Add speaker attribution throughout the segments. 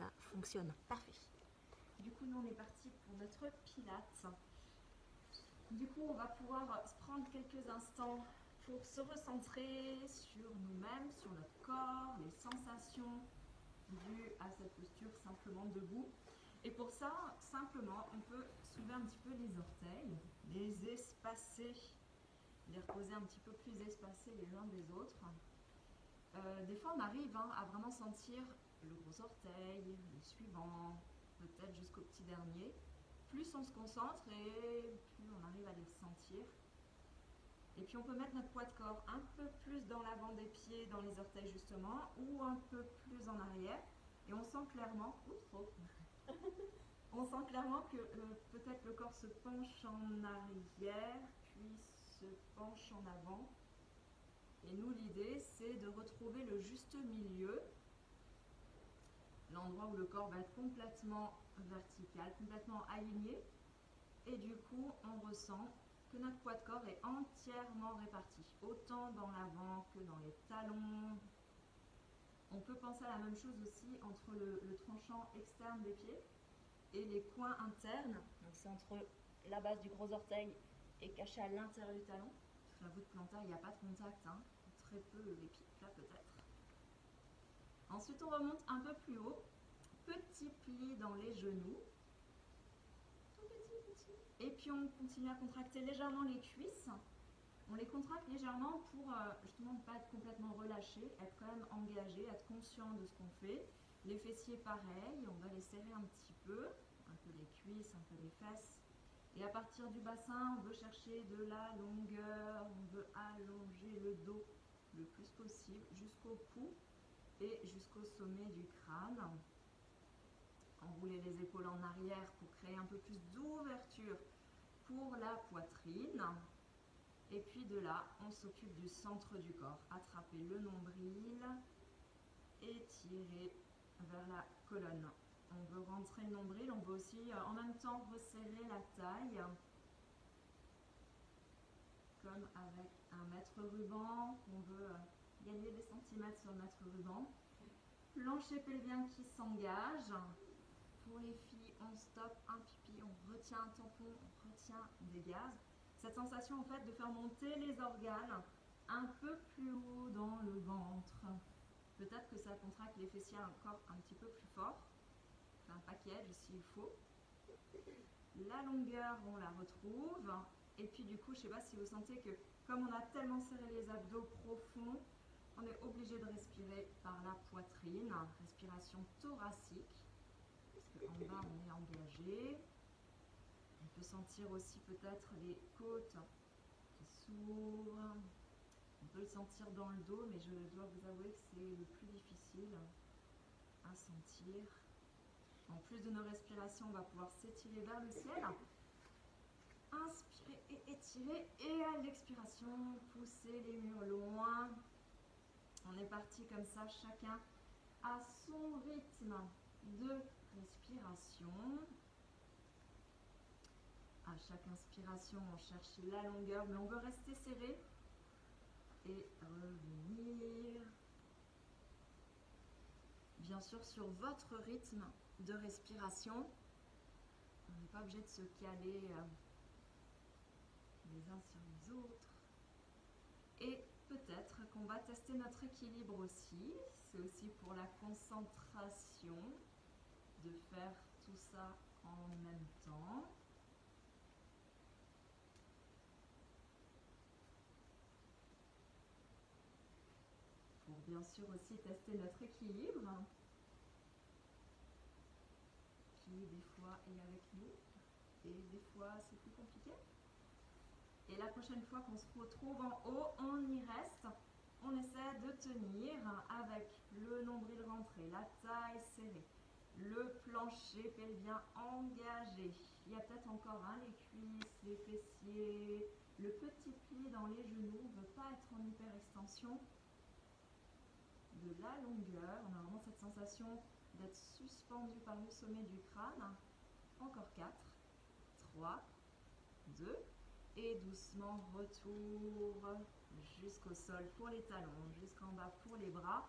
Speaker 1: ça fonctionne. Parfait.
Speaker 2: Du coup, nous, on est parti pour notre pilates. Du coup, on va pouvoir se prendre quelques instants pour se recentrer sur nous-mêmes, sur notre corps, les sensations dues à cette posture simplement debout. Et pour ça, simplement, on peut soulever un petit peu les orteils, les espacer, les reposer un petit peu plus espacés les uns des autres. Des fois, on arrive à vraiment sentir le gros orteil, les suivants, peut-être jusqu'au petit dernier. Plus on se concentre et plus on arrive à les sentir. Et puis on peut mettre notre poids de corps un peu plus dans l'avant des pieds, dans les orteils justement, ou un peu plus en arrière. Et on sent clairement, on sent clairement que peut-être le corps se penche en arrière, puis se penche en avant. Et nous, l'idée, c'est de retrouver le juste milieu, l'endroit où le corps va être complètement vertical, complètement aligné. Et du coup, on ressent que notre poids de corps est entièrement réparti, autant dans l'avant que dans les talons. On peut penser à la même chose aussi entre le tranchant externe des pieds et les coins internes. Donc c'est entre la base du gros orteil et caché à l'intérieur du talon. Parce que la voûte plantaire, il n'y a pas de contact, très peu les pieds là peut-être. Ensuite, on remonte un peu plus haut. Petit pli dans les genoux. Tout petit. Et puis on continue à contracter légèrement les cuisses. On les contracte légèrement pour justement ne pas être complètement relâché, être quand même engagé, être conscient de ce qu'on fait. Les fessiers pareil, on va les serrer un petit peu, un peu les cuisses, un peu les fesses. Et à partir du bassin, on veut chercher de la longueur, on veut allonger le dos le plus possible jusqu'au cou et jusqu'au sommet du crâne. Enrouler les épaules en arrière pour créer un peu plus d'ouverture pour la poitrine. Et puis de là, on s'occupe du centre du corps. Attraper le nombril et tirer vers la colonne. On veut rentrer le nombril, on veut aussi en même temps resserrer la taille. Comme avec un mètre ruban, on veut gagner des centimètres sur le mètre ruban. Plancher pelvien qui s'engage. Pour les filles, on stoppe un pipi, on retient un tampon, on retient des gaz. Cette sensation en fait de faire monter les organes un peu plus haut dans le ventre. Peut-être que ça contracte les fessiers encore un petit peu plus fort. Un package s'il faut. La longueur, on la retrouve. Et puis du coup, je ne sais pas si vous sentez que comme on a tellement serré les abdos profonds, on est obligé de respirer par la poitrine. Respiration thoracique. Parce qu'en bas, on est engagé. On peut sentir aussi peut-être les côtes qui s'ouvrent. On peut le sentir dans le dos, mais je dois vous avouer que c'est le plus difficile à sentir. En plus de nos respirations, on va pouvoir s'étirer vers le ciel. Inspirer et étirer. Et à l'expiration, pousser les murs loin. On est parti comme ça, chacun à son rythme de respiration. À chaque inspiration, on cherche la longueur, mais on veut rester serré et revenir. Bien sûr, sur votre rythme de respiration, on n'est pas obligé de se caler les uns sur les autres. Et peut-être qu'on va tester notre équilibre aussi. C'est aussi pour la concentration de faire tout ça en même temps. Pour bien sûr aussi tester notre équilibre, qui des fois est avec nous et des fois c'est plus compliqué. Et la prochaine fois qu'on se retrouve en haut, on y reste. On essaie de tenir avec le nombril rentré, la taille serrée, le plancher pelvien engagé. Il y a peut-être encore les cuisses, les fessiers, le petit pli dans les genoux. On ne veut pas être en hyperextension. De la longueur, on a vraiment cette sensation d'être suspendu par le sommet du crâne. Encore 4, 3, 2, et doucement retour jusqu'au sol pour les talons, jusqu'en bas pour les bras.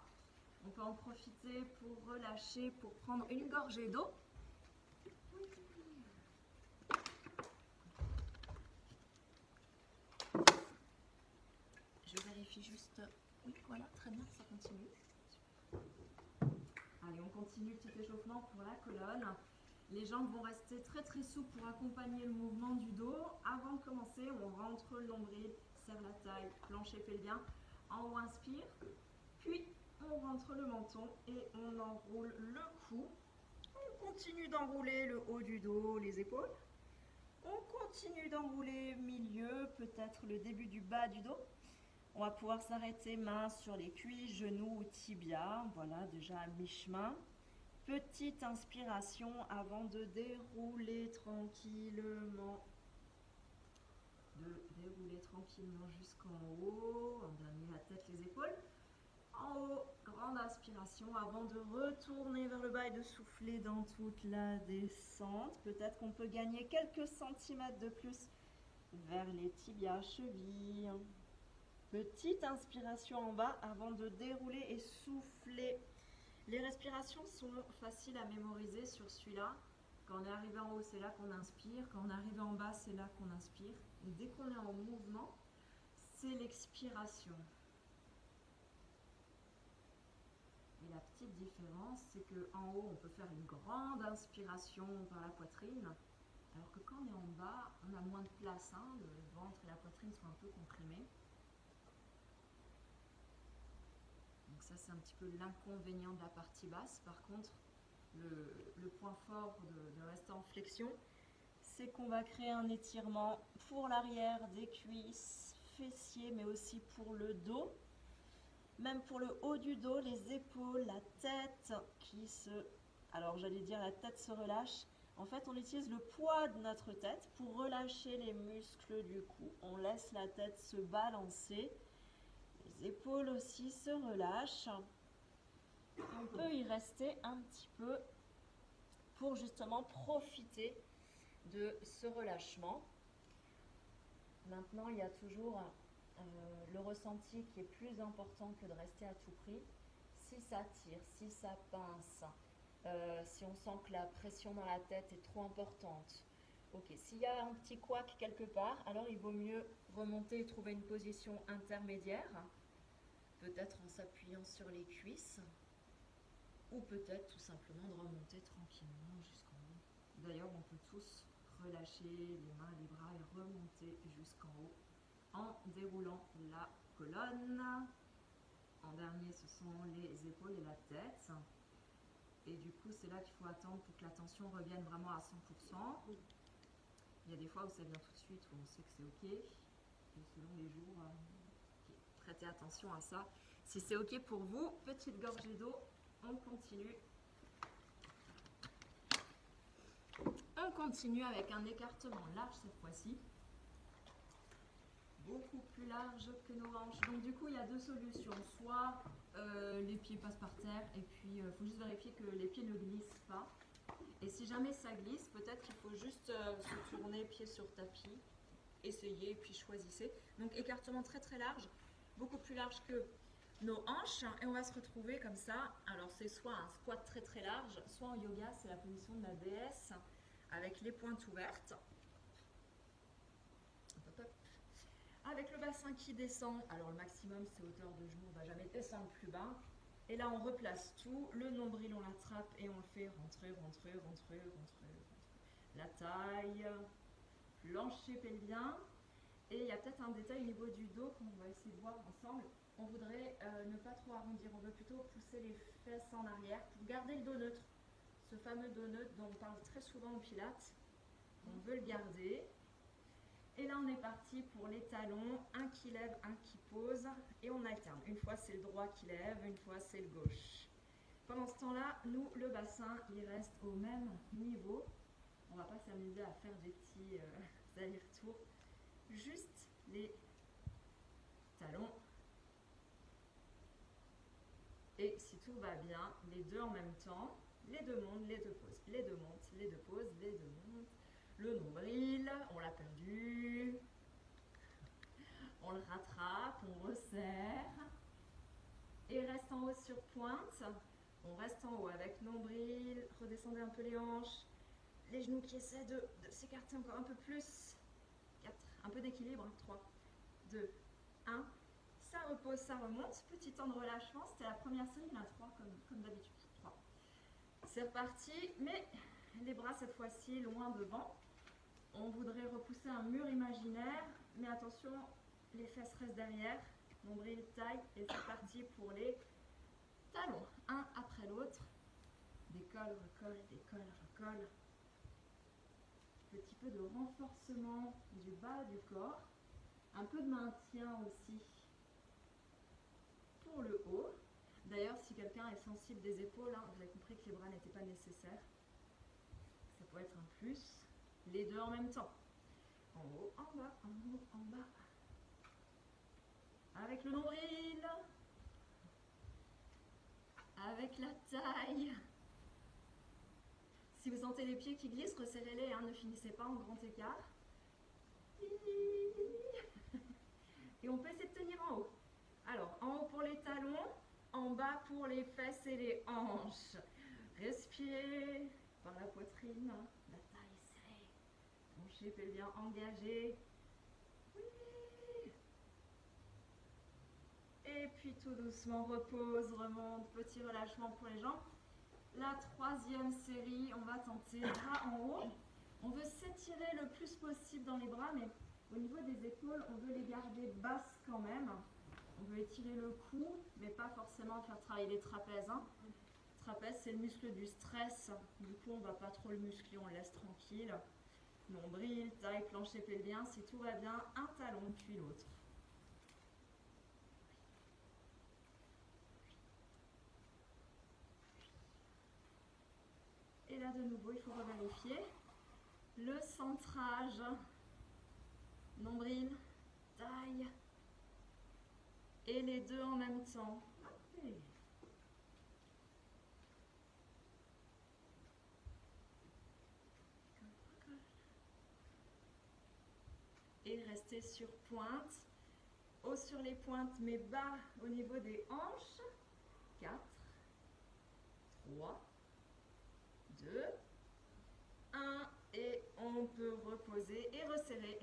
Speaker 2: On peut en profiter pour relâcher, pour prendre une gorgée d'eau. Je vérifie juste. Oui, voilà, très bien, ça continue. Allez, on continue le petit échauffement pour la colonne. Les jambes vont rester très très souples pour accompagner le mouvement du dos. Avant de commencer, on rentre le nombril, serre la taille, plancher pelvien. En haut, inspire. Puis, on rentre le menton et on enroule le cou. On continue d'enrouler le haut du dos, les épaules. On continue d'enrouler milieu, peut-être le début du bas du dos. On va pouvoir s'arrêter mains sur les cuisses, genoux ou tibia. Voilà, déjà à mi-chemin. Petite inspiration avant de dérouler tranquillement. Jusqu'en haut. En dernier, la tête, les épaules. En haut, grande inspiration avant de retourner vers le bas et de souffler dans toute la descente. Peut-être qu'on peut gagner quelques centimètres de plus vers les tibias, chevilles. Petite inspiration en bas avant de dérouler et souffler. Les respirations sont faciles à mémoriser sur celui-là. Quand on est arrivé en haut, c'est là qu'on inspire. Quand on est arrivé en bas, c'est là qu'on inspire. Et dès qu'on est en mouvement, c'est l'expiration. Et la petite différence, c'est qu'en haut, on peut faire une grande inspiration par la poitrine, alors que quand on est en bas, on a moins de place. Le ventre et la poitrine sont un peu comprimés. Donc ça, c'est un petit peu l'inconvénient de la partie basse. Par contre, le point fort de rester en flexion, c'est qu'on va créer un étirement pour l'arrière des cuisses, fessiers, mais aussi pour le dos. Même pour le haut du dos, les épaules, la tête qui se... Alors j'allais dire la tête se relâche. En fait, on utilise le poids de notre tête pour relâcher les muscles du cou. On laisse la tête se balancer. Les épaules aussi se relâchent. On peut y rester un petit peu pour justement profiter de ce relâchement. Maintenant, il y a toujours le ressenti qui est plus important que de rester à tout prix. Si ça tire, si ça pince, si on sent que la pression dans la tête est trop importante. Ok, s'il y a un petit couac quelque part, alors il vaut mieux remonter et trouver une position intermédiaire, peut-être en s'appuyant sur les cuisses, ou peut-être tout simplement de remonter tranquillement jusqu'en haut. D'ailleurs, on peut tous relâcher les mains, les bras et remonter jusqu'en haut en déroulant la colonne. En dernier, ce sont les épaules et la tête. Et du coup, c'est là qu'il faut attendre pour que la tension revienne vraiment à 100%. Il y a des fois où ça vient tout de suite, où on sait que c'est OK. Et selon les jours, prêtez attention à ça. Si c'est OK pour vous, petite gorgée d'eau, on continue. On continue avec un écartement large cette fois-ci. Beaucoup plus large que nos hanches. Donc du coup, il y a deux solutions. Soit les pieds passent par terre et puis il faut juste vérifier que les pieds ne glissent pas. Et si jamais ça glisse, peut-être qu'il faut juste se tourner pied sur tapis, essayez et puis choisissez. Donc écartement très très large, beaucoup plus large que nos hanches. Et on va se retrouver comme ça. Alors c'est soit un squat très très large, soit en yoga, c'est la position de la déesse avec les pointes ouvertes. Avec le bassin qui descend, alors le maximum c'est hauteur de genou, on ne va jamais descendre plus bas. Et là on replace tout, le nombril on l'attrape et on le fait rentrer. La taille, plancher pelvien. Et il y a peut-être un détail au niveau du dos qu'on va essayer de voir ensemble. On voudrait ne pas trop arrondir, on veut plutôt pousser les fesses en arrière pour garder le dos neutre. Ce fameux dos neutre dont on parle très souvent au pilates, on veut le garder. Et là, on est parti pour les talons, un qui lève, un qui pose, et on alterne. Une fois, c'est le droit qui lève, une fois, c'est le gauche. Pendant ce temps-là, nous, le bassin, il reste au même niveau. On ne va pas s'amuser à faire des petits allers-retours. Juste les talons. Et si tout va bien, les deux en même temps. Les deux montent, les deux posent, les deux montent, les deux posent, les deux montent. Le nombril, on l'a perdu. On le rattrape, on resserre. et reste en haut sur pointe. On reste en haut avec nombril, redescendez un peu les hanches, les genoux qui essaient de s'écarter encore un peu plus. 4, un peu d'équilibre, 3, 2, 1. Ça repose, ça remonte. Petit temps de relâchement, c'était la première série, la 3 comme d'habitude. 3. C'est reparti, mais les bras cette fois-ci loin devant. On voudrait repousser un mur imaginaire, mais attention, les fesses restent derrière. Nombril, taille, et c'est parti pour les talons, un après l'autre. Décolle, recolle, décolle, recolle. Petit peu de renforcement du bas du corps. Un peu de maintien aussi pour le haut. D'ailleurs, si quelqu'un est sensible des épaules, hein, vous avez compris que les bras n'étaient pas nécessaires. Ça peut être un plus. Les deux en même temps. En haut, en bas, en haut, en bas. Avec le nombril. Avec la taille. Si vous sentez les pieds qui glissent, resserrez-les, hein, ne finissez pas en grand écart. Et on peut essayer de tenir en haut. Alors, en haut pour les talons, en bas pour les fesses et les hanches. Respirez par la poitrine, la taille serrée, plancher pelvien engagé. Oui. Et puis tout doucement, repose, remonte, petit relâchement pour les jambes. La troisième série, on va tenter bras en haut. On veut s'étirer le plus possible dans les bras, mais au niveau des épaules, on veut les garder basses quand même. On veut étirer le cou, mais pas forcément faire travailler les trapèzes. Hein. Trapèze, c'est le muscle du stress. Du coup, on ne va pas trop le muscler, on le laisse tranquille. Nombril, taille, plancher pelvien, si tout va bien, un talon puis l'autre. Et là, de nouveau, il faut revérifier le centrage. Nombril, taille. Et les deux en même temps. Et restez sur pointe. Haut sur les pointes, mais bas au niveau des hanches. 4, 3, 2, 1. Et on peut reposer et resserrer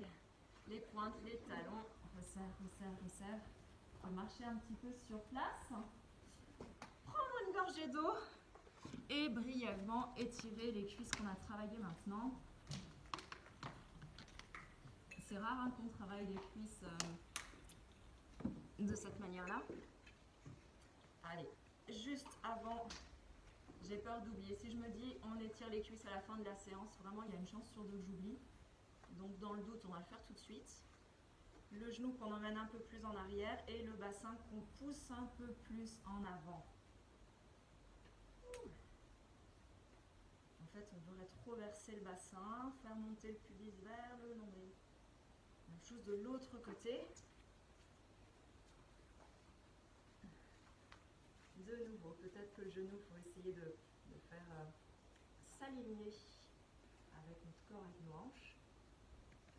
Speaker 2: les pointes, les talons. Resserre, resserre, resserre. On va marcher un petit peu sur place. Prendre une gorgée d'eau et brièvement étirer les cuisses qu'on a travaillées maintenant. C'est rare hein, qu'on travaille les cuisses de cette manière-là. Allez, juste avant, j'ai peur d'oublier. Si je me dis on étire les cuisses à la fin de la séance, vraiment il y a une chance sur deux que j'oublie. Donc dans le doute, on va le faire tout de suite. Le genou qu'on emmène un peu plus en arrière et le bassin qu'on pousse un peu plus en avant. En fait, on devrait trop verser le bassin, faire monter le pubis vers le nombril. Même chose de l'autre côté. De nouveau, peut-être que le genou, il faut essayer de faire s'aligner avec notre corps, avec nos hanches.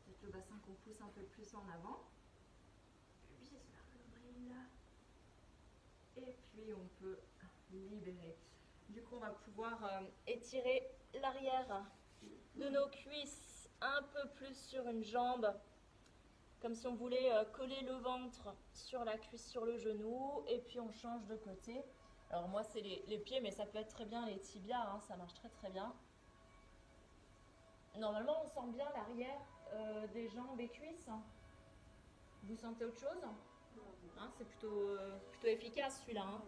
Speaker 2: Peut-être le bassin qu'on pousse un peu plus en avant. Pubis vers le nombril. Et puis on peut libérer. Du coup, on va pouvoir étirer l'arrière de nos cuisses un peu plus sur une jambe. Comme si on voulait coller le ventre sur la cuisse, sur le genou. Et puis on change de côté. Alors moi, c'est les pieds, mais ça peut être très bien les tibias. Hein, ça marche très très bien. Normalement, on sent bien l'arrière des jambes et cuisses. Vous sentez autre chose hein, c'est plutôt efficace celui-là. Hein.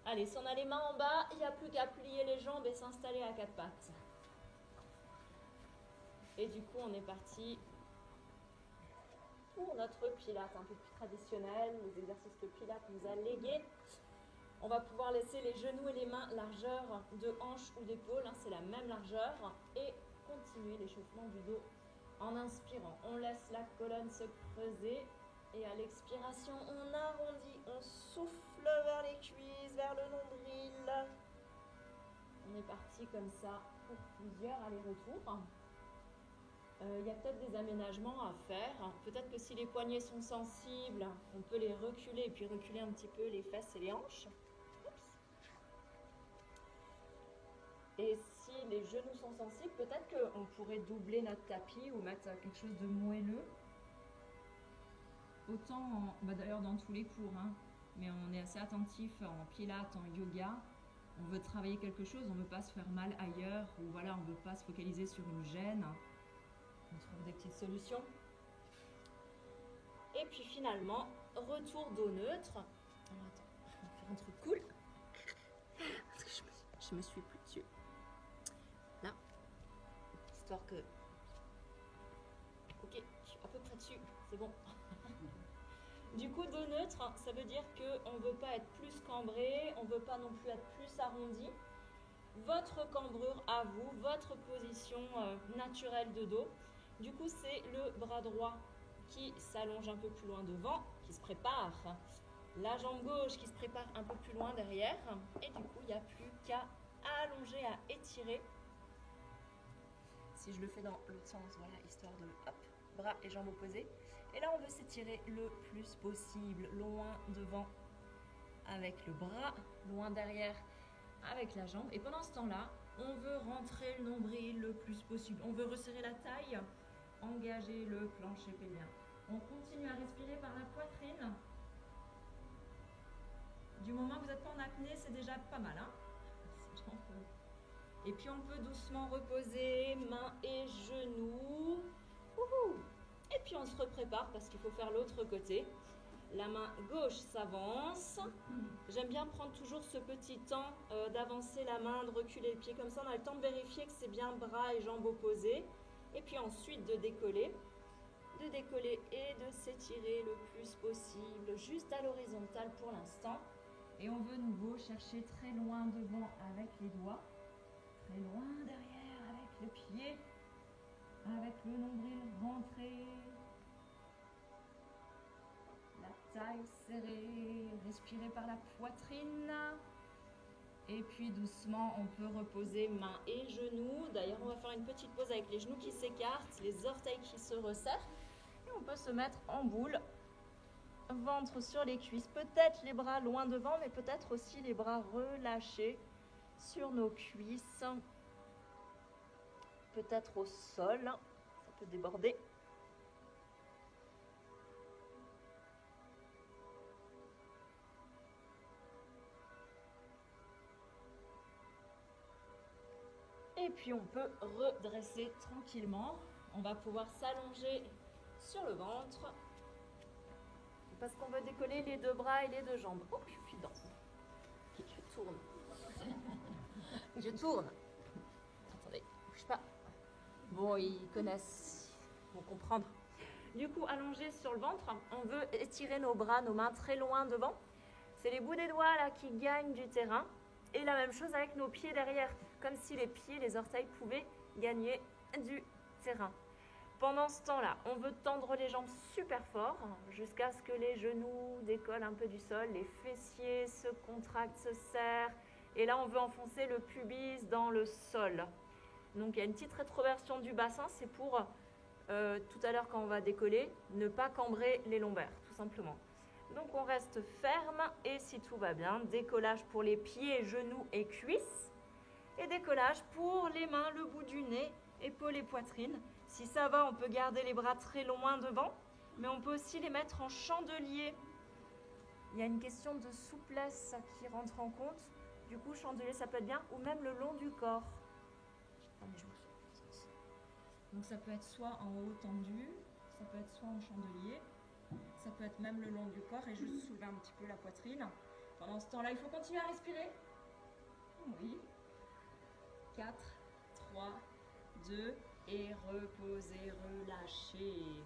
Speaker 2: Allez, si on a les mains en bas, il n'y a plus qu'à plier les jambes et s'installer à quatre pattes. Et du coup, on est parti pour notre Pilate un peu plus traditionnel, les exercices que Pilate nous a légués. On va pouvoir laisser les genoux et les mains largeur de hanche ou d'épaule, hein, c'est la même largeur, et continuer l'échauffement du dos en inspirant. On laisse la colonne se creuser et à l'expiration, on arrondit, on souffle vers les cuisses, vers le nombril. On est parti comme ça pour plusieurs allers-retours.
Speaker 1: Il y a peut-être des aménagements à faire. Peut-être que si les poignets sont sensibles, on peut les reculer et puis reculer un petit peu les fesses et les hanches. Oups. Et si les genoux sont sensibles, peut-être qu'on pourrait doubler notre tapis ou mettre quelque chose de moelleux. Autant, d'ailleurs dans tous les cours, hein, mais on est assez attentif en pilates, en yoga. On veut travailler quelque chose, on ne veut pas se faire mal ailleurs, ou voilà, on ne veut pas se focaliser sur une gêne. On trouve des petites solutions. Et puis finalement, retour dos neutre. Alors attends, on va faire un truc cool. Parce que je me suis plus dessus. Là, histoire que... Ok, je suis à peu près dessus, c'est bon. Du coup, dos neutre, ça veut dire qu'on ne veut pas être plus cambré, on ne veut pas non plus être plus arrondi. Votre cambrure à vous, votre position naturelle de dos. Du coup, c'est le bras droit qui s'allonge un peu plus loin devant, qui se prépare. La jambe gauche qui se prépare un peu plus loin derrière. Et du coup, il n'y a plus qu'à allonger, à étirer. Si je le fais dans l'autre sens, voilà, histoire de, hop, bras et jambes opposées. Et là, on veut s'étirer le plus possible, loin devant avec le bras, loin derrière avec la jambe. Et pendant ce temps-là, on veut rentrer le nombril le plus possible. On veut resserrer la taille, engager le plancher pelvien. On continue à respirer par la poitrine. Du moment que vous n'êtes pas en apnée, c'est déjà pas mal, hein. Et puis on peut doucement reposer mains et genoux. Wouhou. Et puis on se reprépare parce qu'il faut faire l'autre côté. La main gauche s'avance. J'aime bien prendre toujours ce petit temps d'avancer la main, de reculer le pied. Comme ça, on a le temps de vérifier que c'est bien bras et jambes opposés. Et puis ensuite de décoller et de s'étirer le plus possible, juste à l'horizontale pour l'instant. Et on veut de nouveau chercher très loin devant avec les doigts, très loin derrière avec le pied, avec le nombril rentré. La taille serrée, respirer par la poitrine. Et puis doucement, on peut reposer mains et genoux. D'ailleurs, on va faire une petite pause avec les genoux qui s'écartent, les orteils qui se resserrent. Et on peut se mettre en boule, ventre sur les cuisses. Peut-être les bras loin devant, mais peut-être aussi les bras relâchés sur nos cuisses. Peut-être au sol, ça peut déborder. Et puis on peut redresser tranquillement. On va pouvoir s'allonger sur le ventre. Parce qu'on veut décoller les deux bras et les deux jambes. Oh, je suis dedans. Je tourne. Je tourne. Attendez, bouge pas. Bon, ils connaissent, ils vont comprendre. Du coup, allongé sur le ventre, on veut étirer nos bras, nos mains très loin devant. C'est les bouts des doigts là qui gagnent du terrain. Et la même chose avec nos pieds derrière, comme si les pieds, les orteils pouvaient gagner du terrain. Pendant ce temps-là, on veut tendre les jambes super fort jusqu'à ce que les genoux décollent un peu du sol, les fessiers se contractent, se serrent. Et là, on veut enfoncer le pubis dans le sol. Donc, il y a une petite rétroversion du bassin, c'est pour, tout à l'heure quand on va décoller, ne pas cambrer les lombaires, tout simplement. Donc, on reste ferme et si tout va bien, décollage pour les pieds, genoux et cuisses. Et décollage pour les mains, le bout du nez, épaules et poitrine. Si ça va, on peut garder les bras très loin devant, mais on peut aussi les mettre en chandelier. Il y a une question de souplesse qui rentre en compte. Du coup, chandelier, ça peut être bien, ou même le long du corps. Donc ça peut être soit en haut tendu, ça peut être soit en chandelier, ça peut être même le long du corps et juste soulever un petit peu la poitrine. Pendant ce temps-là, il faut continuer à respirer. Oui. 4, 3, 2, et reposer, relâcher.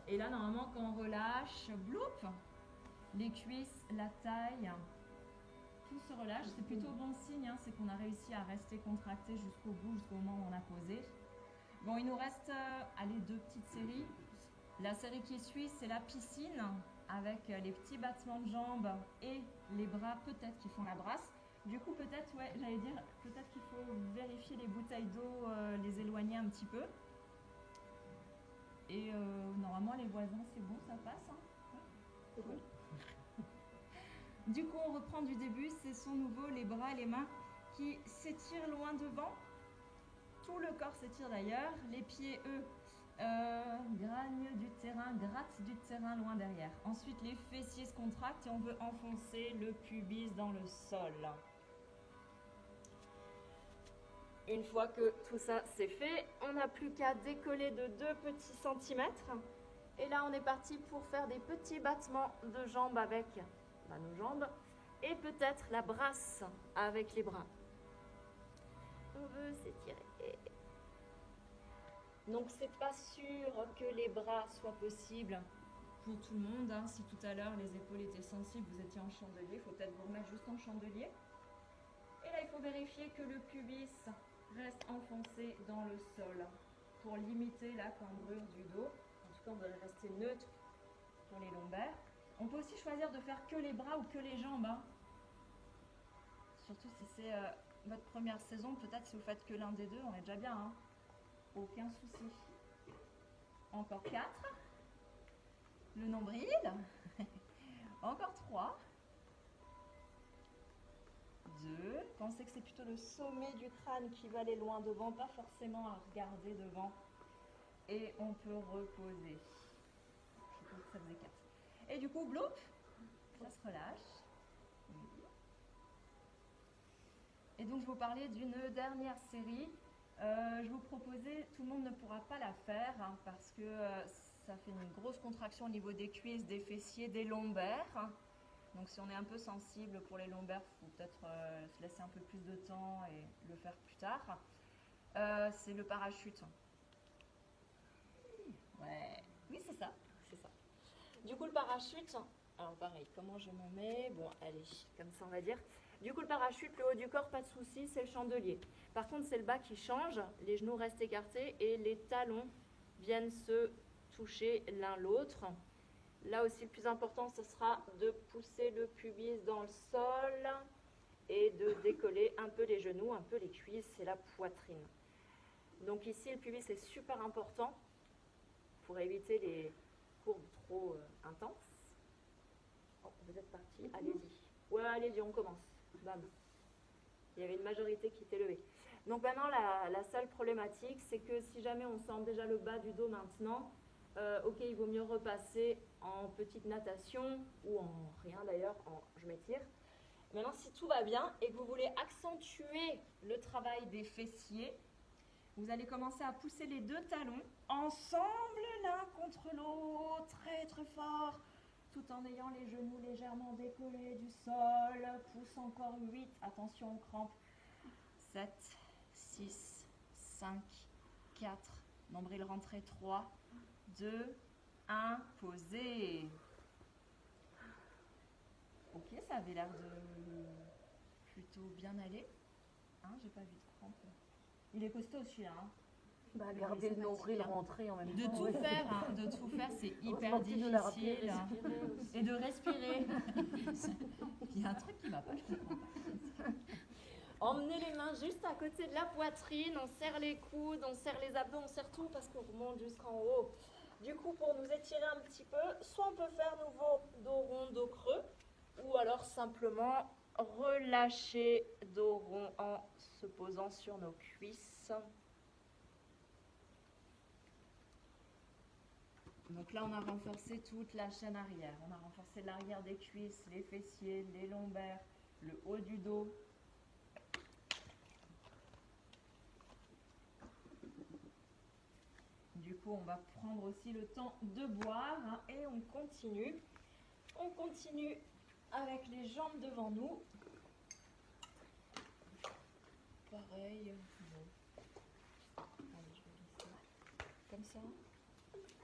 Speaker 1: Et là, normalement, quand on relâche, bloup, les cuisses, la taille, tout se relâche. C'est plutôt bon signe, hein, c'est qu'on a réussi à rester contracté jusqu'au bout, jusqu'au moment où on a posé. Bon, il nous reste allez, 2 petites séries. La série qui suit, c'est la piscine, avec les petits battements de jambes et les bras peut-être qui font la brasse. Du coup, peut-être, ouais, j'allais dire, peut-être qu'il faut vérifier les bouteilles d'eau, les éloigner un petit peu. Et normalement, les voisins, c'est bon, ça passe. Hein. Ouais,
Speaker 2: C'est bon.
Speaker 1: Du coup, on reprend du début. Ce sont nouveau les bras et les mains qui s'étirent loin devant. Tout le corps s'étire d'ailleurs. Les pieds, eux, gragnent du terrain, grattent du terrain loin derrière. Ensuite, les fessiers se contractent et on veut enfoncer le pubis dans le sol. Une fois que tout ça c'est fait, on n'a plus qu'à décoller de 2 petits centimètres. Et là, on est parti pour faire des petits battements de jambes avec nos jambes et peut-être la brasse avec les bras. On veut s'étirer. Donc, c'est pas sûr que les bras soient possibles pour tout le monde. Hein. Si tout à l'heure les épaules étaient sensibles, vous étiez en chandelier, il faut peut-être vous remettre juste en chandelier. Et là, il faut vérifier que le pubis reste enfoncé dans le sol pour limiter la cambrure du dos. En tout cas, on va rester neutre pour les lombaires. On peut aussi choisir de faire que les bras ou que les jambes. Hein. Surtout si c'est votre première saison, peut-être si vous faites que l'un des deux, on est déjà bien. Hein. Aucun souci. Encore 4. Le nombril. Encore 3. 2. Pensez que c'est plutôt le sommet du crâne qui va aller loin devant, pas forcément à regarder devant. Et on peut reposer. Je pense que ça faisait 4. Et du coup, bloup, ça se relâche. Et donc, je vous parlais d'une dernière série. Je vous proposais, tout le monde ne pourra pas la faire hein, parce que ça fait une grosse contraction au niveau des cuisses, des fessiers, des lombaires. Donc si on est un peu sensible pour les lombaires, il faut peut-être se laisser un peu plus de temps et le faire plus tard. C'est le parachute. Ouais, oui c'est ça, c'est ça. Du coup le parachute, alors pareil, comment je me mets? Bon allez, comme ça on va dire. Du coup le parachute, le haut du corps, pas de souci, c'est le chandelier. Par contre c'est le bas qui change, les genoux restent écartés et les talons viennent se toucher l'un l'autre. Là aussi, le plus important, ce sera de pousser le pubis dans le sol et de décoller un peu les genoux, un peu les cuisses et la poitrine. Donc ici, le pubis est super important pour éviter les courbes trop intenses. Oh, vous êtes partis, allez-y. Ouais, allez-y, on commence. Bam. Il y avait une majorité qui était levée. Donc maintenant, la seule problématique, c'est que si jamais on sent déjà le bas du dos maintenant, ok, il vaut mieux repasser en petite natation ou en rien d'ailleurs, je m'étire. Maintenant, si tout va bien et que vous voulez accentuer le travail des fessiers, vous allez commencer à pousser les 2 talons ensemble l'un contre l'autre, très très fort, tout en ayant les genoux légèrement décollés du sol. Pousse encore 8, attention aux crampes. 7, 6, 5, 4, nombril rentré 3, 2, 1, posez. Ok, ça avait l'air de plutôt bien aller. Hein, j'ai pas vu de crampe. Il est costaud celui-là. Hein.
Speaker 3: Bah, garder le nombril rentré en même temps.
Speaker 1: De tout faire, hein, de tout faire, c'est hyper difficile. Et de respirer. Il y a un truc qui m'a pas, je comprends pas. Emmenez les mains juste à côté de la poitrine, on serre les coudes, on serre les abdos, on serre tout parce qu'on remonte jusqu'en haut. Du coup, pour nous étirer un petit peu, soit on peut faire nouveau dos rond, dos creux, ou alors simplement relâcher dos rond en se posant sur nos cuisses. Donc là, on a renforcé toute la chaîne arrière. On a renforcé l'arrière des cuisses, les fessiers, les lombaires, le haut du dos. Du coup, on va prendre aussi le temps de boire hein, et on continue. On continue avec les jambes devant nous. Pareil. Bon. Allez, je vais glisser. Comme ça.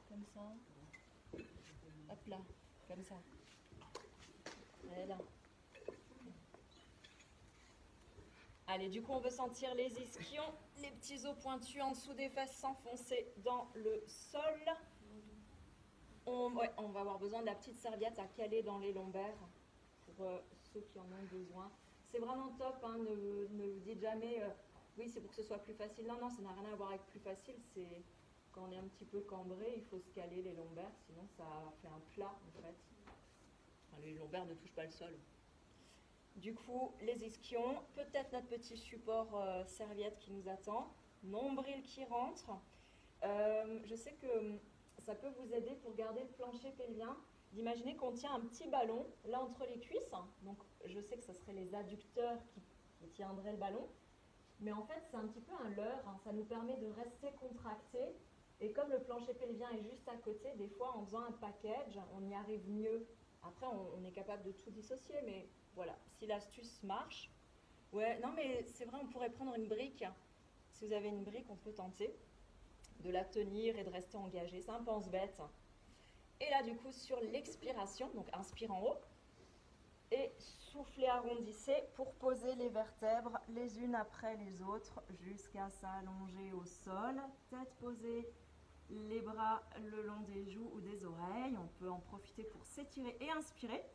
Speaker 1: Comme ça. Hop là. Comme ça. Et là. Allez, du coup, on veut sentir les ischions, les petits os pointus en dessous des fesses s'enfoncer dans le sol. On va avoir besoin de la petite serviette à caler dans les lombaires pour ceux qui en ont besoin. C'est vraiment top, hein, ne vous dites jamais oui, c'est pour que ce soit plus facile. Non, non, ça n'a rien à voir avec plus facile, c'est quand on est un petit peu cambré, il faut se caler les lombaires, sinon ça fait un plat en fait. Enfin, les lombaires ne touchent pas le sol. Du coup, les ischions, peut-être notre petit support serviette qui nous attend, nombril qui rentre. Je sais que ça peut vous aider pour garder le plancher pelvien, d'imaginer qu'on tient un petit ballon là entre les cuisses. Donc je sais que ce serait les adducteurs qui tiendraient le ballon. Mais en fait, c'est un petit peu un leurre, hein. Ça nous permet de rester contracté. Et comme le plancher pelvien est juste à côté, des fois, en faisant un package, on y arrive mieux. Après, on est capable de tout dissocier, mais voilà, si l'astuce marche. Ouais, non, mais c'est vrai, on pourrait prendre une brique. Si vous avez une brique, on peut tenter de la tenir et de rester engagé. C'est un pense-bête. Et là, du coup, sur l'expiration, donc inspire en haut. Et soufflez, arrondissez pour poser les vertèbres les unes après les autres jusqu'à s'allonger au sol. Tête posée, les bras le long des joues ou des oreilles. On peut en profiter pour s'étirer et inspirer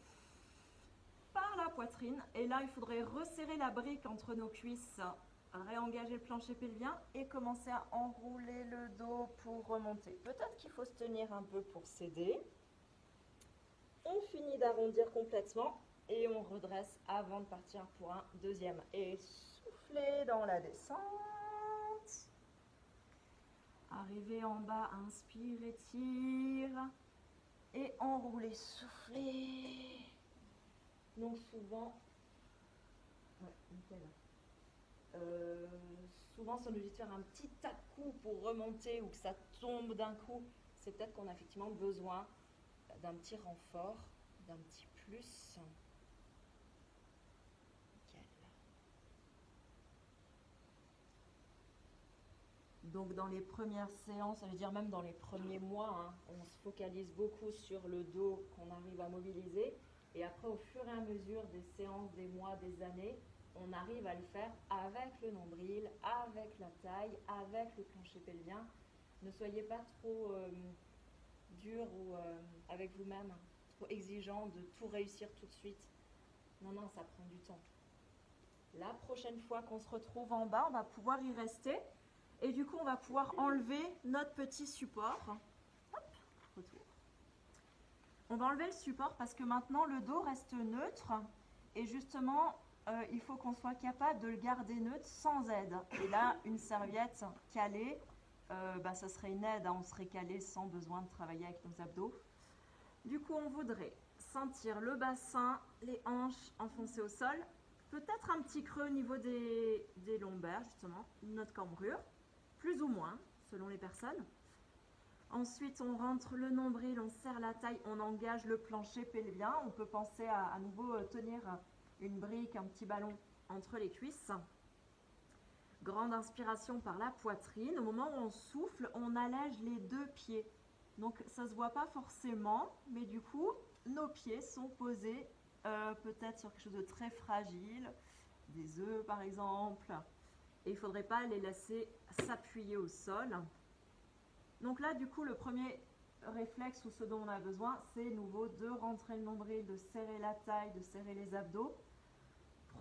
Speaker 1: par la poitrine. Et là, il faudrait resserrer la brique entre nos cuisses, réengager le plancher pelvien et commencer à enrouler le dos pour remonter. Peut-être qu'il faut se tenir un peu pour s'aider. On finit d'arrondir complètement. Et on redresse avant de partir pour un deuxième. Et soufflez dans la descente. Arrivez en bas, inspire, étire. Et enroulez, soufflez. Donc souvent, souvent si on nous dit de faire un petit à-coup pour remonter ou que ça tombe d'un coup, c'est peut-être qu'on a effectivement besoin d'un petit renfort, d'un petit plus. Donc dans les premières séances, ça veut dire même dans les premiers mois, hein, on se focalise beaucoup sur le dos qu'on arrive à mobiliser. Et après, au fur et à mesure des séances, des mois, des années, on arrive à le faire avec le nombril, avec la taille, avec le plancher pelvien. Ne soyez pas trop dur ou avec vous-même, trop exigeant de tout réussir tout de suite. Non, non, ça prend du temps. La prochaine fois qu'on se retrouve en bas, on va pouvoir y rester. Et du coup, on va pouvoir enlever notre petit support. Hop, retour. On va enlever le support parce que maintenant, le dos reste neutre. Et justement, il faut qu'on soit capable de le garder neutre sans aide. Et là, une serviette calée, ça serait une aide. Hein, on serait calé sans besoin de travailler avec nos abdos. Du coup, on voudrait sentir le bassin, les hanches enfoncées au sol. Peut-être un petit creux au niveau des lombaires, justement, notre cambrure. Plus ou moins, selon les personnes. Ensuite, on rentre le nombril, on serre la taille, on engage le plancher pelvien. On peut penser à nouveau tenir une brique, un petit ballon entre les cuisses. Grande inspiration par la poitrine. Au moment où on souffle, on allège les deux pieds. Donc, ça ne se voit pas forcément, mais du coup, nos pieds sont posés peut-être sur quelque chose de très fragile, des œufs par exemple. Et il ne faudrait pas les laisser s'appuyer au sol. Donc là, du coup, le premier réflexe ou ce dont on a besoin, c'est nouveau de rentrer le nombril, de serrer la taille, de serrer les abdos.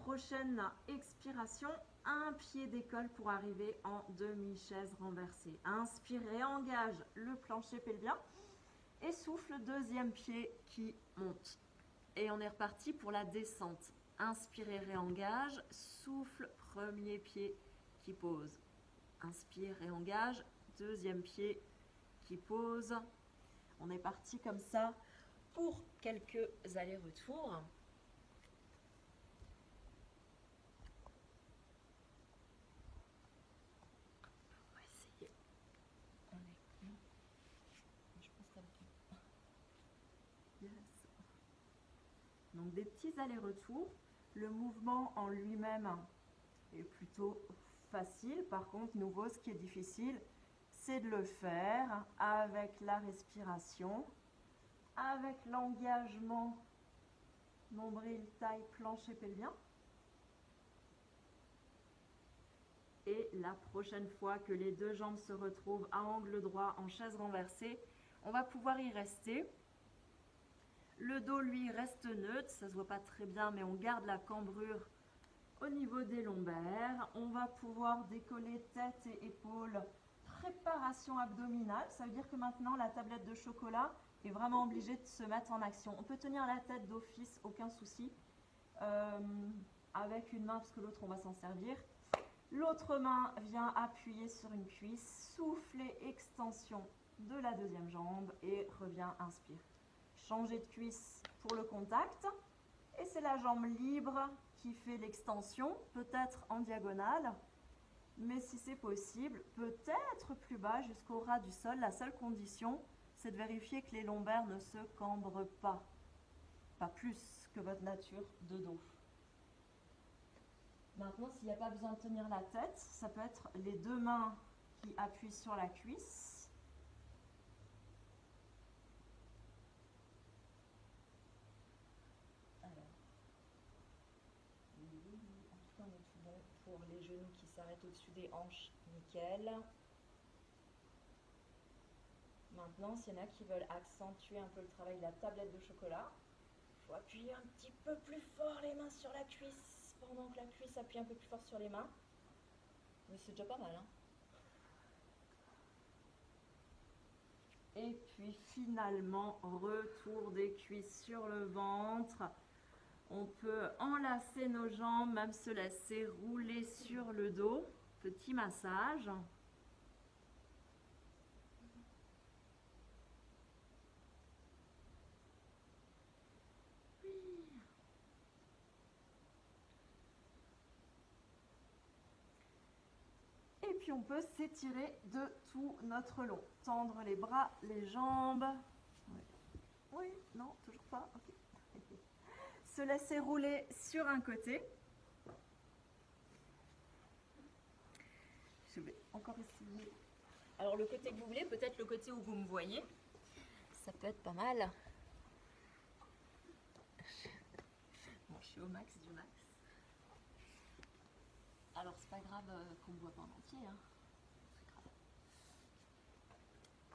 Speaker 1: Prochaine expiration, un pied d'école pour arriver en demi-chaise renversée. Inspirez, engage le plancher pelvien et souffle, deuxième pied qui monte. Et on est reparti pour la descente. Inspirez, réengage, souffle, premier pied qui pose. Inspire et engage, deuxième pied qui pose. On est parti comme ça pour quelques allers-retours. On va essayer. On est bon. Je pense que ça va. Yes. Donc des petits allers-retours. Le mouvement en lui-même est plutôt facile. Par contre, nouveau, ce qui est difficile, c'est de le faire avec la respiration, avec l'engagement nombril, taille, plancher pelvien. Et la prochaine fois que les deux jambes se retrouvent à angle droit en chaise renversée, on va pouvoir y rester. Le dos, lui, reste neutre, ça ne se voit pas très bien, mais on garde la cambrure
Speaker 2: Au niveau des lombaires, on va pouvoir décoller tête et épaules. Préparation abdominale, ça veut dire que maintenant la tablette de chocolat est vraiment obligée de se mettre en action. On peut tenir la tête d'office, aucun souci, avec une main parce que l'autre on va s'en servir. L'autre main vient appuyer sur une cuisse, souffler, extension de la deuxième jambe et revient, inspire. Changer de cuisse pour le contact et c'est la jambe libre qui fait l'extension, peut-être en diagonale, mais si c'est possible, peut-être plus bas jusqu'au ras du sol. La seule condition, c'est de vérifier que les lombaires ne se cambrent pas plus que votre nature de dos. Maintenant, s'il n'y a pas besoin de tenir la tête, ça peut être les deux mains qui appuient sur la cuisse. Alors, oui, en tout cas, on est tout bon pour les genoux qui s'arrêtent au-dessus des hanches, nickel. Maintenant, s'il y en a qui veulent accentuer un peu le travail de la tablette de chocolat, il faut appuyer un petit peu plus fort les mains sur la cuisse pendant que la cuisse appuie un peu plus fort sur les mains. Mais c'est déjà pas mal, hein. Et puis finalement, retour des cuisses sur le ventre. On peut enlacer nos jambes, même se laisser rouler sur le dos. Petit massage. Et puis on peut s'étirer de tout notre long. Tendre les bras, les jambes. Oui, non, toujours pas. Okay. Se laisser rouler sur un côté. Je vais encore essayer. Alors le côté que vous voulez, peut-être le côté où vous me voyez. Ça peut être pas mal. Bon, je suis au max du max. Alors c'est pas grave qu'on ne voit pas en entier. Hein.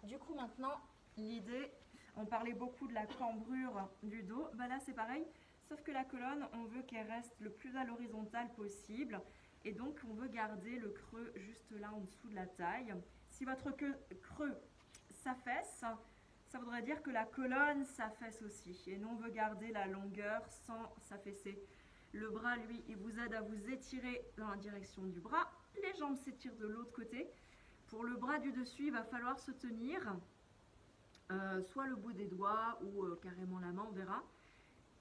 Speaker 2: Du coup maintenant, l'idée, on parlait beaucoup de la cambrure du dos. Ben là c'est pareil, sauf que la colonne, on veut qu'elle reste le plus à l'horizontale possible. Et donc on veut garder le creux juste là en dessous de la taille. Si votre creux s'affaisse, ça voudrait dire que la colonne s'affaisse aussi. Et nous on veut garder la longueur sans s'affaisser. Le bras, lui, il vous aide à vous étirer dans la direction du bras. Les jambes s'étirent de l'autre côté. Pour le bras du dessus, il va falloir se tenir, soit le bout des doigts ou carrément la main, on verra.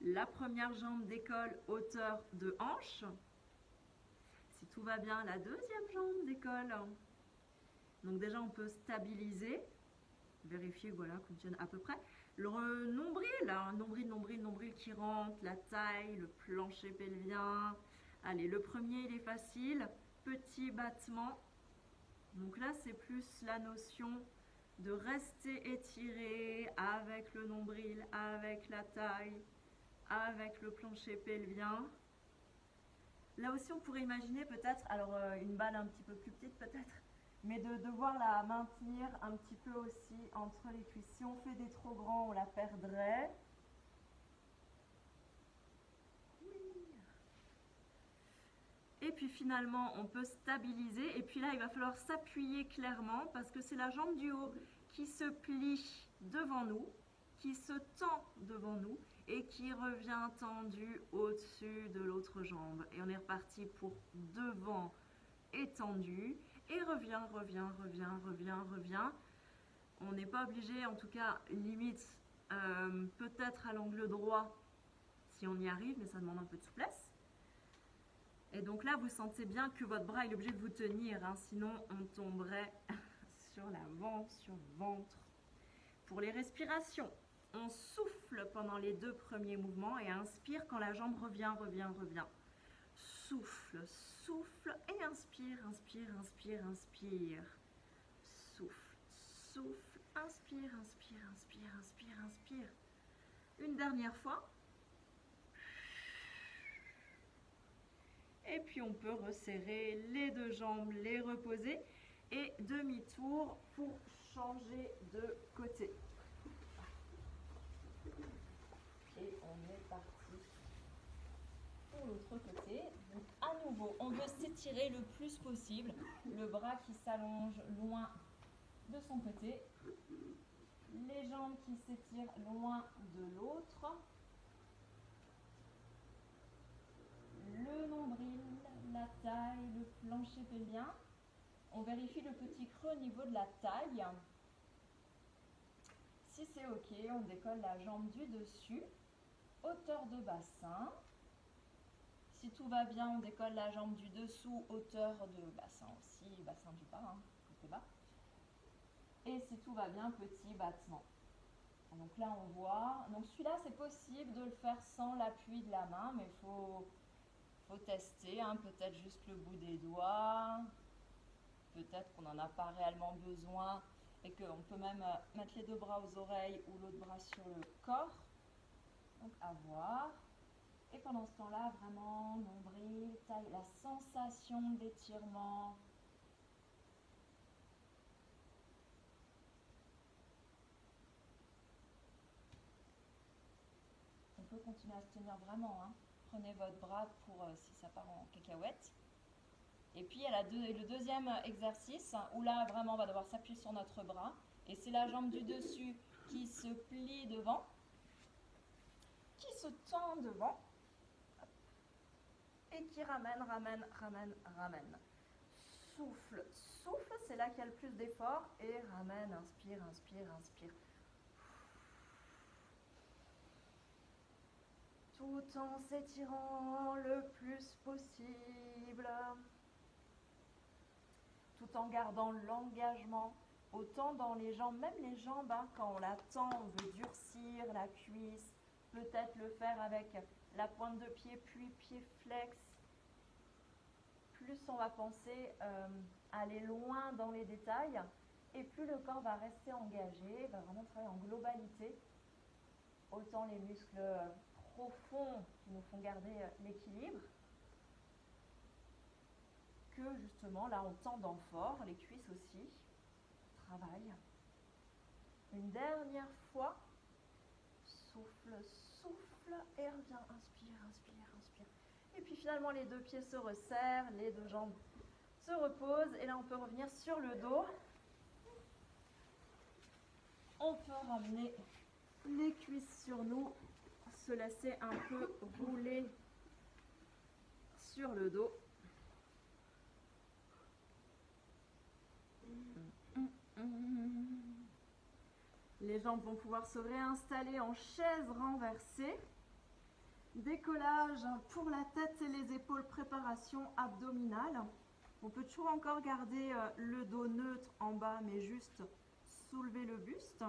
Speaker 2: La première jambe décolle hauteur de hanche. Si tout va bien, la deuxième jambe décolle. Donc déjà, on peut stabiliser, vérifier voilà, qu'on tienne à peu près. Le nombril, hein, nombril qui rentre, la taille, le plancher pelvien. Allez, le premier, il est facile. Petit battement. Donc là, c'est plus la notion de rester étiré avec le nombril, avec la taille, avec le plancher pelvien. Là aussi, on pourrait imaginer peut-être, alors une balle un petit peu plus petite peut-être, mais de devoir la maintenir un petit peu aussi entre les cuisses. Si on fait des trop grands, on la perdrait. Et puis finalement, on peut stabiliser. Et puis là, il va falloir s'appuyer clairement parce que c'est la jambe du haut qui se plie devant nous, qui se tend devant nous et qui revient tendue au-dessus de l'autre jambe. Et on est reparti pour devant étendu. Et revient. On n'est pas obligé, en tout cas, limite, peut-être à l'angle droit si on y arrive, mais ça demande un peu de souplesse. Et donc là, vous sentez bien que votre bras est obligé de vous tenir, hein, sinon on tomberait sur l'avant, sur le ventre. Pour les respirations, on souffle pendant les 2 premiers mouvements et inspire quand la jambe revient. Souffle et inspire. Souffle, inspire. Une dernière fois. Et puis on peut resserrer les 2 jambes, les reposer et demi-tour pour changer de côté. Et on est parti pour l'autre côté. Donc à
Speaker 1: à nouveau, on veut s'étirer le plus possible. Le bras qui s'allonge loin de son côté. Les jambes qui s'étirent loin de l'autre. Le nombril, la taille, le plancher pelvien. On vérifie le petit creux au niveau de la taille. Si c'est OK, on décolle la jambe du dessus. Hauteur de bassin. Si tout va bien, on décolle la jambe du dessous, hauteur de bassin aussi, bassin du bas, hein, côté bas. Et si tout va bien, petit battement. Donc là, on voit. Donc celui-là, c'est possible de le faire sans l'appui de la main, mais il faut tester, hein, peut-être juste le bout des doigts. Peut-être qu'on n'en a pas réellement besoin et qu'on peut même mettre les deux bras aux oreilles ou l'autre bras sur le corps. Donc à voir. Et pendant ce temps-là, vraiment, nombril, taille, la sensation d'étirement. On peut continuer à se tenir vraiment, hein. Prenez votre bras pour si ça part en cacahuète. Et puis, il y a le deuxième exercice, hein, où là, vraiment, on va devoir s'appuyer sur notre bras. Et c'est la jambe du dessus qui se plie devant, qui se tend devant, et qui ramène, ramène, ramène, ramène. Souffle, souffle, c'est là qu'il y a le plus d'effort. Et ramène, inspire, inspire, inspire. Tout en s'étirant le plus possible. Tout en gardant l'engagement, autant dans les jambes, même les jambes, hein, quand on la tend, on veut durcir la cuisse, peut-être le faire avec la pointe de pied, puis pied flex. Plus on va penser aller loin dans les détails, et plus le corps va rester engagé, va vraiment travailler en globalité, autant les muscles profonds qui nous font garder l'équilibre, que justement, là, on tend fort, les cuisses aussi, travail. Une dernière fois, souffle, souffle, et reviens, inspire, inspire, inspire. Et puis finalement, les deux pieds se resserrent, les deux jambes se reposent, et là, on peut revenir sur le dos. On peut ramener les cuisses sur nous, se laisser un peu rouler sur le dos. Les jambes vont pouvoir se réinstaller en chaise renversée. Décollage pour la tête et les épaules, préparation abdominale. On peut toujours encore garder le dos neutre en bas, mais juste soulever le buste.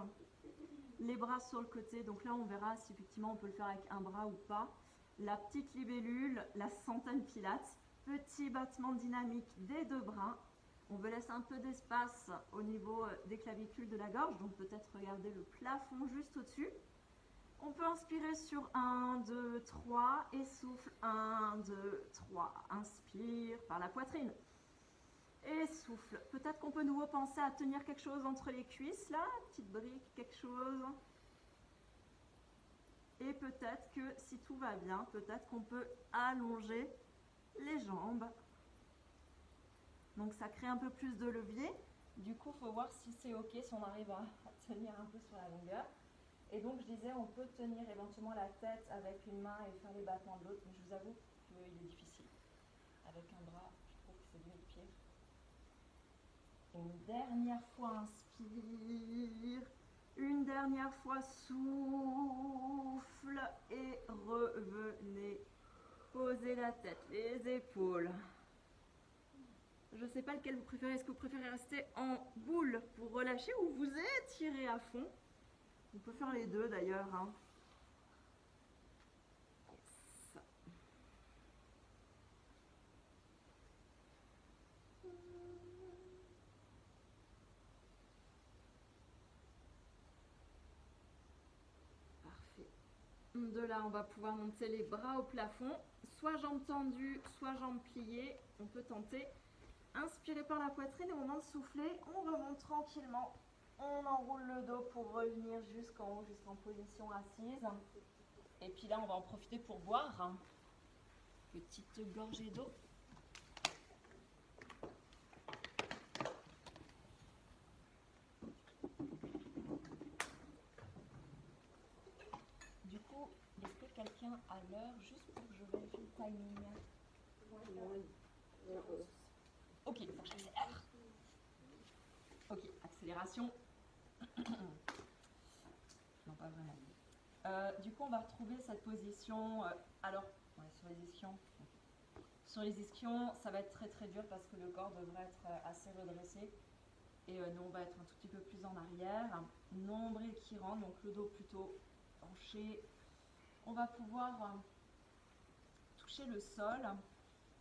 Speaker 1: Les bras sur le côté, donc là on verra si effectivement on peut le faire avec un bras ou pas. La petite libellule, la centaine pilates. Petit battement dynamique des deux bras. On veut laisser un peu d'espace au niveau des clavicules de la gorge, donc peut-être regarder le plafond juste au-dessus. On peut inspirer sur 1, 2, 3 et souffle 1, 2, 3. Inspire par la poitrine et souffle. Peut-être qu'on peut nouveau penser à tenir quelque chose entre les cuisses, là, petite brique, quelque chose. Et peut-être que si tout va bien, peut-être qu'on peut allonger les jambes. Donc ça crée un peu plus de levier. Du coup, il faut voir si c'est OK, si on arrive à tenir un peu sur la longueur. Et donc, je disais, on peut tenir éventuellement la tête avec une main et faire les battements de l'autre, mais je vous avoue qu'il est difficile. Avec un bras, je trouve que c'est mieux de pire. Une dernière fois, inspire. Une dernière fois, souffle et revenez. Posez la tête, les épaules. Je ne sais pas lequel vous préférez. Est-ce que vous préférez rester en boule pour relâcher ou vous étirez à fond? On peut faire les deux d'ailleurs. Hein. Yes. Parfait. De là, on va pouvoir monter les bras au plafond. Soit jambes tendues, soit jambes pliées. On peut tenter. Inspirez par la poitrine et au moment de souffler, on remonte tranquillement. On enroule le dos pour revenir jusqu'en haut, jusqu'en position assise. Et puis là, on va en profiter pour boire. Petite gorgée d'eau. à l'heure, juste pour que je vérifie le timing. Ok, faut que j'accélère. Ok, accélération. Non, pas vraiment. Du coup, on va retrouver cette position. Alors, ouais, sur les ischions. Sur les ischions, ça va être très très dur parce que le corps devrait être assez redressé. Et nous, on va être un tout petit peu plus en arrière. Nombril qui rentre, donc le dos plutôt penché. On va pouvoir toucher le sol.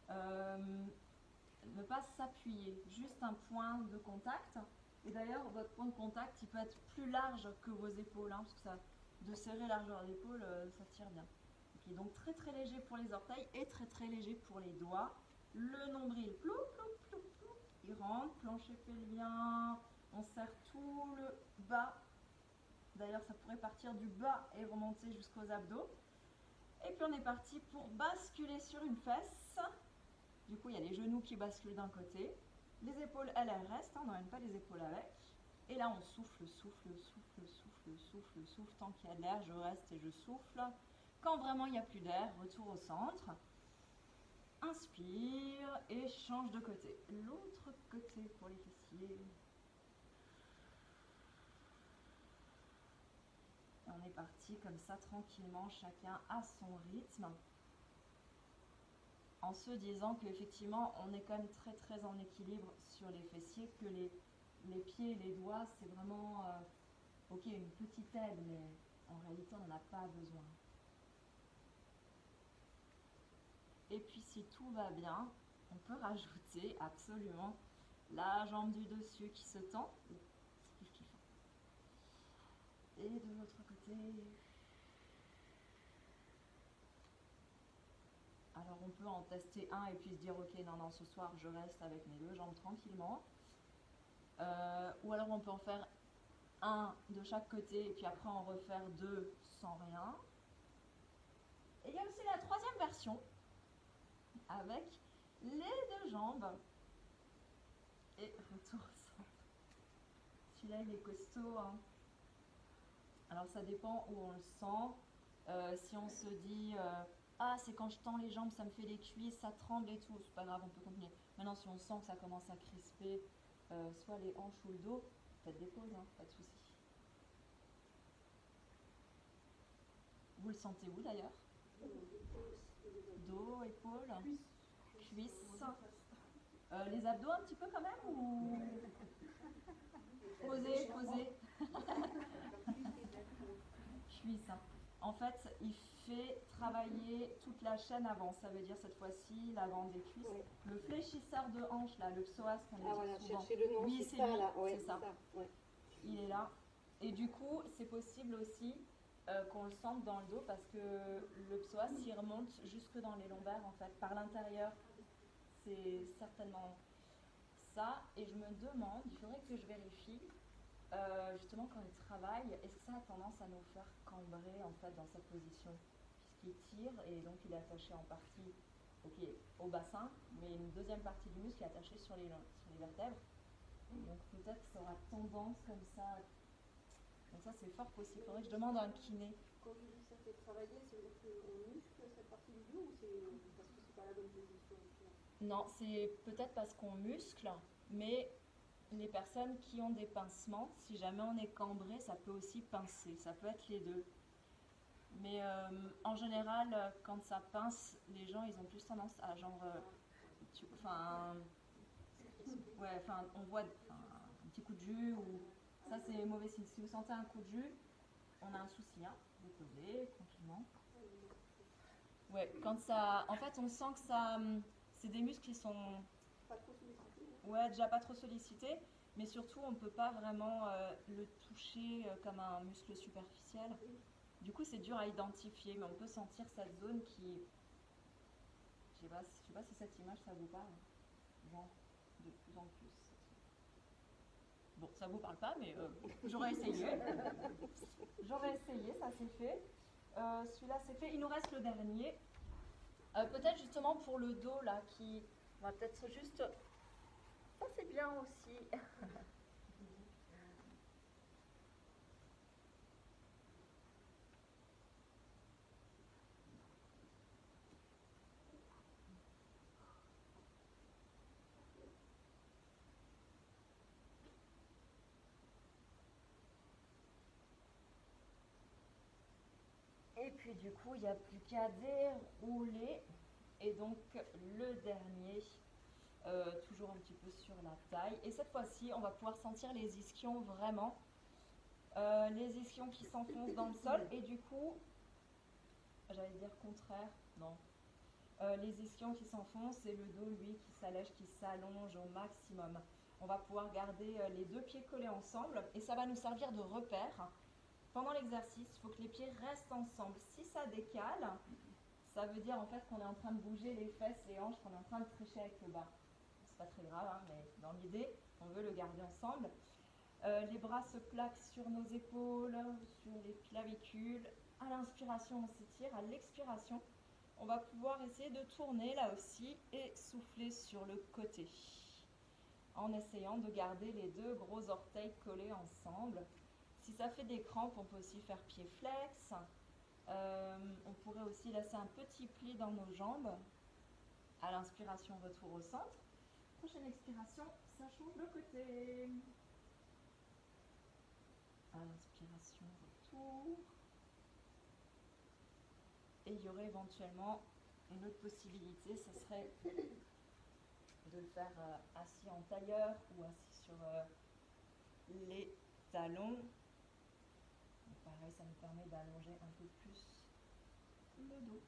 Speaker 1: Ne pas s'appuyer, juste un point de contact. Et d'ailleurs, votre point de contact, il peut être plus large que vos épaules, parce que ça, de serrer largeur d'épaule, ça tire bien. Okay, donc très très léger pour les orteils et très très léger pour les doigts. Le nombril, ploup, ploup, ploup, ploup, il rentre, plancher pelvien, on serre tout le bas. D'ailleurs, ça pourrait partir du bas et remonter jusqu'aux abdos. Et puis on est parti pour basculer sur une fesse. Du coup, il y a les genoux qui basculent d'un côté. Les épaules, elles restent, on n'emmène pas les épaules avec. Et là, on souffle, souffle, souffle, souffle, souffle, souffle. Tant qu'il y a de l'air, je reste et je souffle. Quand vraiment il n'y a plus d'air, retour au centre. Inspire et change de côté. L'autre côté pour les fessiers. Et on est parti comme ça, tranquillement, chacun à son rythme. En se disant qu'effectivement, on est quand même très très en équilibre sur les fessiers, que les pieds et les doigts, c'est vraiment, ok, une petite aide, mais en réalité, on n'en a pas besoin. Et puis, si tout va bien, on peut rajouter absolument la jambe du dessus qui se tend. Et de l'autre côté... Alors on peut en tester un et puis se dire ok non ce soir je reste avec mes deux jambes tranquillement. Ou alors on peut en faire un de chaque côté et puis après en refaire deux sans rien. Et il y a aussi la troisième version avec les deux jambes et retour au centre. Celui-là il est costaud, hein. Alors ça dépend où on le sent. Si on se dit ah, c'est quand je tends les jambes, ça me fait les cuisses, ça tremble et tout. C'est pas grave, on peut continuer. Maintenant, si on sent que ça commence à crisper, soit les hanches ou le dos, faites des pauses, hein, pas de souci. Vous le sentez où d'ailleurs? Dos, épaules, cuisses. Les abdos un petit peu quand même ou posez, posez. Cuisses. Hein. En fait, il fait travailler toute la chaîne avant. Ça veut dire cette fois-ci l'avant des cuisses. Oui. Le fléchisseur de hanche, là, le psoas qu'on dit
Speaker 3: voilà,
Speaker 1: souvent.
Speaker 3: Cherchez le nom,
Speaker 1: oui,
Speaker 3: c'est ça, là. Ouais,
Speaker 1: c'est ça.
Speaker 3: Ouais.
Speaker 1: Il est là. Et du coup, c'est possible aussi qu'on le sente dans le dos parce que le psoas, il remonte jusque dans les lombaires, en fait, par l'intérieur. C'est certainement ça. Et je me demande, il faudrait que je vérifie, justement quand il travaille, est-ce que ça a tendance à nous faire cambrer en fait dans cette position puisqu'il tire et donc il est attaché en partie au bassin, mais une deuxième partie du muscle est attachée sur les vertèbres. Donc peut-être que ça aura tendance comme ça. Donc ça c'est fort possible. Il faudrait que je demande à un kiné.
Speaker 3: Quand tu dis ça fait travailler, ça veut dire qu'on muscle cette partie du dos ou c'est parce que c'est pas la bonne position?
Speaker 1: Non, c'est peut-être parce qu'on muscle, mais les personnes qui ont des pincements, si jamais on est cambré, ça peut aussi pincer, ça peut être les deux. Mais en général, quand ça pince, les gens, ils ont plus tendance à genre... on voit un petit coup de jus, ou ça c'est mauvais signe. Si vous sentez un coup de jus, on a un souci, hein. Vous posez tranquillement. Ouais, quand ça... En fait, on sent que ça... C'est des muscles qui sont...
Speaker 3: Pas trop sollicités.
Speaker 1: Ouais, déjà pas trop sollicités, mais surtout on ne peut pas vraiment le toucher comme un muscle superficiel. Du coup, c'est dur à identifier, mais on peut sentir cette zone qui... Je sais pas si cette image, ça vous parle. Genre, de plus en plus. Bon, ça vous parle pas, mais j'aurais essayé. J'aurais essayé, ça c'est fait. Celui-là, c'est fait. Il nous reste le dernier. Peut-être justement pour le dos, là, qui... On va peut-être juste... Ça, c'est bien aussi. Et puis du coup, il n'y a plus qu'à dérouler. Et donc le dernier, toujours un petit peu sur la taille. Et cette fois-ci, on va pouvoir sentir les ischions vraiment. Les ischions qui s'enfoncent dans le sol. Et du coup, j'allais dire contraire, non. Les ischions qui s'enfoncent et le dos, lui, qui s'allège, qui s'allonge au maximum. On va pouvoir garder les deux pieds collés ensemble et ça va nous servir de repère. Pendant l'exercice, il faut que les pieds restent ensemble. Si ça décale, ça veut dire en fait qu'on est en train de bouger les fesses, les hanches, qu'on est en train de tricher avec le bas. C'est pas très grave, hein, mais dans l'idée, on veut le garder ensemble. Les bras se plaquent sur nos épaules, sur les clavicules. À l'inspiration, on s'étire. À l'expiration, on va pouvoir essayer de tourner là aussi et souffler sur le côté. En essayant de garder les deux gros orteils collés ensemble. Si ça fait des crampes, on peut aussi faire pied flex. On pourrait aussi laisser un petit pli dans nos jambes. À l'inspiration, retour au centre. Prochaine expiration, ça change de côté. À l'inspiration, retour. Et il y aurait éventuellement une autre possibilité, ce serait de le faire assis en tailleur ou assis sur les talons. Donc pareil, ça nous permet d'allonger un peu plus le dos.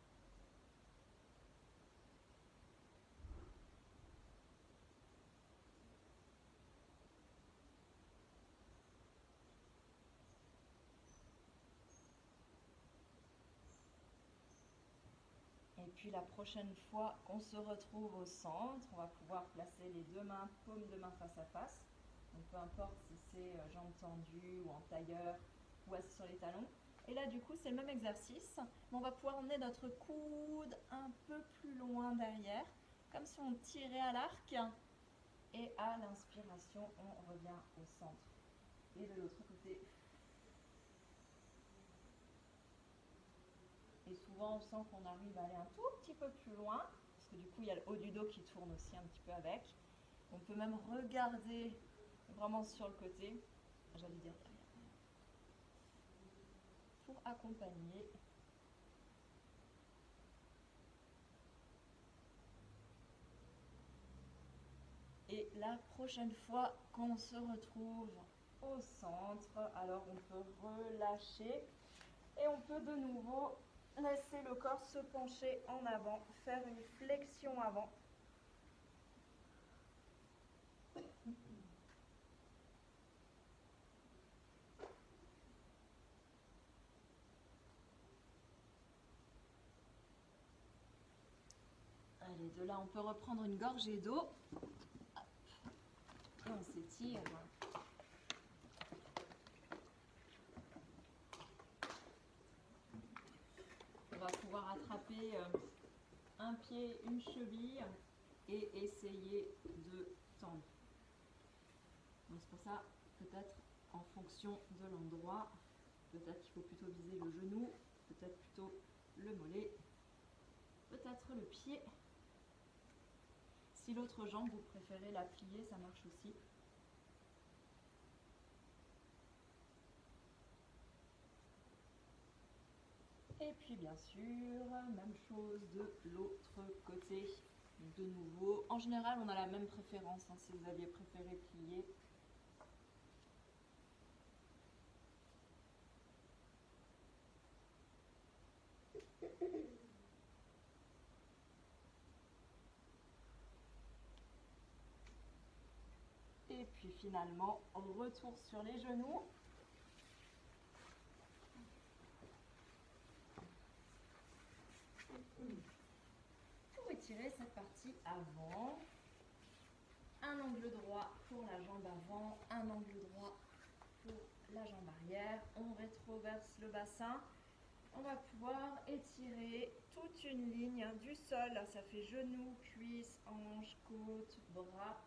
Speaker 1: Et puis la prochaine fois qu'on se retrouve au centre, on va pouvoir placer les deux mains, paume de main face à face. Donc peu importe si c'est jambes tendues ou en tailleur ou assis sur les talons. Et là du coup c'est le même exercice, mais on va pouvoir emmener notre coude un peu plus loin derrière, comme si on tirait à l'arc. Et à l'inspiration, on revient au centre. Et de l'autre côté. Et souvent, on sent qu'on arrive à aller un tout petit peu plus loin, parce que du coup, il y a le haut du dos qui tourne aussi un petit peu avec. On peut même regarder vraiment sur le côté, j'allais dire derrière, pour accompagner. Et la prochaine fois qu'on se retrouve au centre, alors on peut relâcher et on peut de nouveau laisser le corps se pencher en avant, faire une flexion avant. Allez, de là, on peut reprendre une gorgée d'eau. Et on s'étire. On va pouvoir attraper un pied, une cheville et essayer de tendre. Donc c'est pour ça, peut-être en fonction de l'endroit, peut-être qu'il faut plutôt viser le genou, peut-être plutôt le mollet, peut-être le pied. Si l'autre jambe, vous préférez la plier, ça marche aussi. Et puis bien sûr, même chose de l'autre côté. De nouveau, en général, on a la même préférence, hein, si vous aviez préféré plier. Et puis finalement, on retourne sur les genoux. Pour étirer cette partie avant, un angle droit pour la jambe avant, un angle droit pour la jambe arrière. On rétroverse le bassin. On va pouvoir étirer toute une ligne du sol. Ça fait genoux, cuisses, hanches, côtes, bras.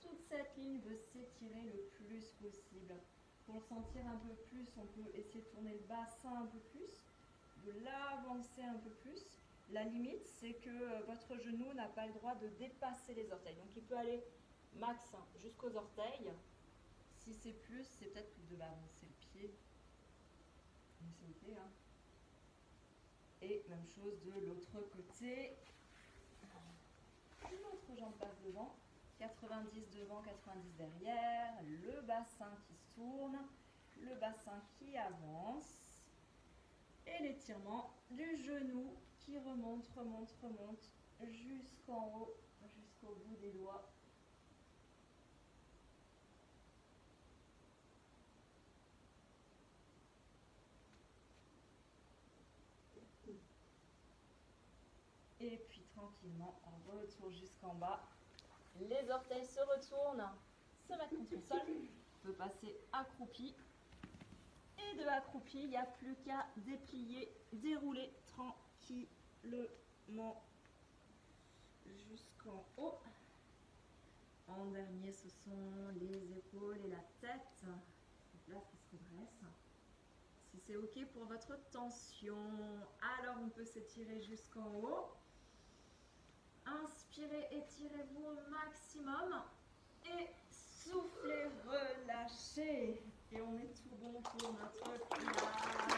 Speaker 1: Toute cette ligne veut s'étirer le plus possible. Pour le sentir un peu plus, on peut essayer de tourner le bassin un peu plus, de l'avancer un peu plus. La limite, c'est que votre genou n'a pas le droit de dépasser les orteils. Donc il peut aller max jusqu'aux orteils. Si c'est plus, c'est peut-être que vous devez avancer le pied. Mais c'est ok, hein. Et même chose de l'autre côté. L'autre jambe passe devant. 90 devant, 90 derrière. Le bassin qui se tourne. Le bassin qui avance. Et l'étirement du genou qui remonte, remonte, remonte jusqu'en haut, jusqu'au bout des doigts. Et puis tranquillement, on retourne jusqu'en bas. Les orteils se retournent, se mettent contre le sol. On peut passer accroupi. Et de accroupi, il n'y a plus qu'à déplier, dérouler tranquillement jusqu'en haut. En dernier, ce sont les épaules et la tête. Là, qui se redresse. Si c'est OK pour votre tension, alors on peut s'étirer jusqu'en haut. Inspirez, étirez-vous au maximum. Et soufflez, relâchez. Et on est tout bon pour notre pilates.